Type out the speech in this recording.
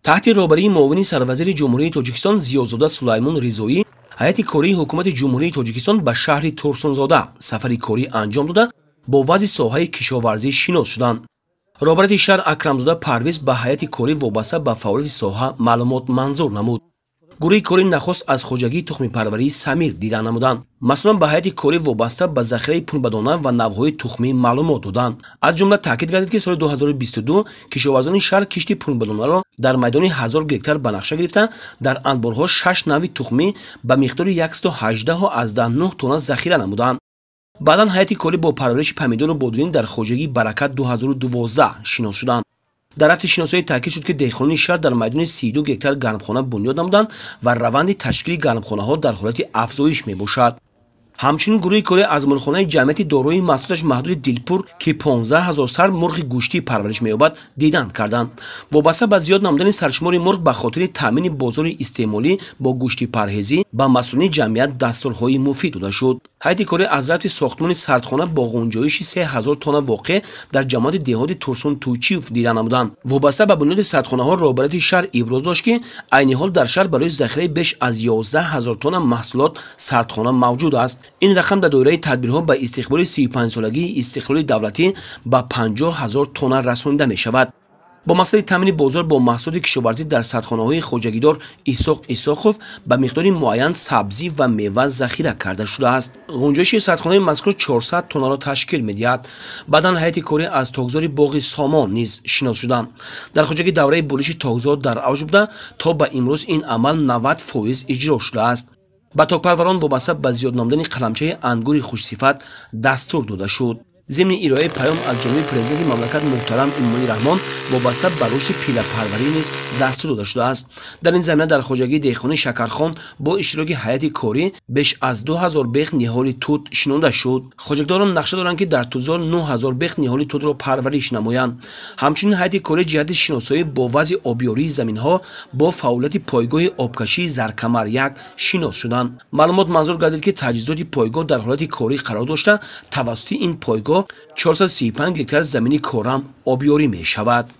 تحت راهبری معاون سروزیر جمهوری تاجیکستان زیادزاده سلیمان رضایی، هیئت کاری حکومت جمهوری تاجیکستان به شهر تورسونزاده سفری کاری انجام داده با وضع ساحه کشاورزی شناس شدند. راهبر شهر اکرمزاده پرویز به هیئت کاری وابسته به فعالیت ساحه معلومات منظور نمود. گروه کاری نخست از خوجگی تخم پروری سمیر دیدن نمودند. مثلا به هیئت کاری وابسته به ذخیره پنبه‌دانه و نوع‌های تخمی معلومات دادند. از جمله تاکید گردید که سال 2022 کشاورزان شهر کشتی پنبه‌دانه را در میدان 1000 گکتار به نقشه گرفته در انبارها 6 نوع تخمی به مقدار 118.9 تن ذخیره نمودند. بعداً هیئت کاری با پرورش پمیدور و بادرین در خوجگی برکت 2012 شناس شدند. در هفته شناسایی تاکید شد که دهقانان شهر در میدان 32 گکتار گرمخانه بنیاد نمودند و روند تشکیل گرمخانه ها در حالت افزایش می باشد. همچنین گروه کاری از ملخانه جمعیت دارای محصولات محدود دیلپور که 15000 سر مرغ گوشتی پرورش می‌یابد دیدن کردند. وابسته به زیاد نمودن سرشمار مرغ به خاطر تامین بازار استعمالی با گوشتی پرهیزی به مسئولین جمعیت دستورهای مفید داده شد. هیئت کاری از رفت ساختمان سردخانه با گنجایش 3000 تن واقع در جماعت دهات تورسون توچیف دیدن نمودند. وابسته به بنیاد سردخانه ها راهبری شهر ابراز داشت که عین حال در شهر برای ذخیره بیش از 11000 تن محصولات سردخانه موجود است. این رقم در دوره تدبیرها به استقبال 35 سالگی استقلال دولتی به 50000 تن رسانیده می شود. با مسئله تامین بازار با محصولات کشاورزی در سردخانه‌های خوجگیدار ایساقوف به مقدار معین سبزی و میوه ذخیره کرده شده است. گنجایش سردخانه مذکور 400 تن را تشکیل می‌دهد. بعداً هیئت کاری از تاکزار باغ سامان نیز شناس شدند. در خوجگی دوره بولش تاکزار در اوج بوده تا به امروز این عمل 90% اجرا شده است. با تاکپروران وابسته به زیاد نمودن قلمچه انگور خوشصفت دستور داده شد. ضمن ارائه پیام از جناب پرزیدنت مملکت محترم امامعلی رحمان وابسته به رشد پیله پروری نیز دستور داده شده است. در این زمینه در خوجگی دهقانی شکرخان با اشتراک هیئت کاری بیش از 2000 بیخ نهال توت شنونده شد. خوجگداران نقشه دارند که در توزار 9000 بیخ نهال توت را پرورش نمایند. همچنین هیئت کاری جهت شناسایی با وضع آبیاری زمین‌ها با فعالیت پایگاه آبکشی زرکمر 1 شناس شدند. معلومات منظور گردید که تجهیزات پایگاه در حالت کاری قرار داشته توسط این پایگاه 435 گکتار زمین کارم آبیاری می شود.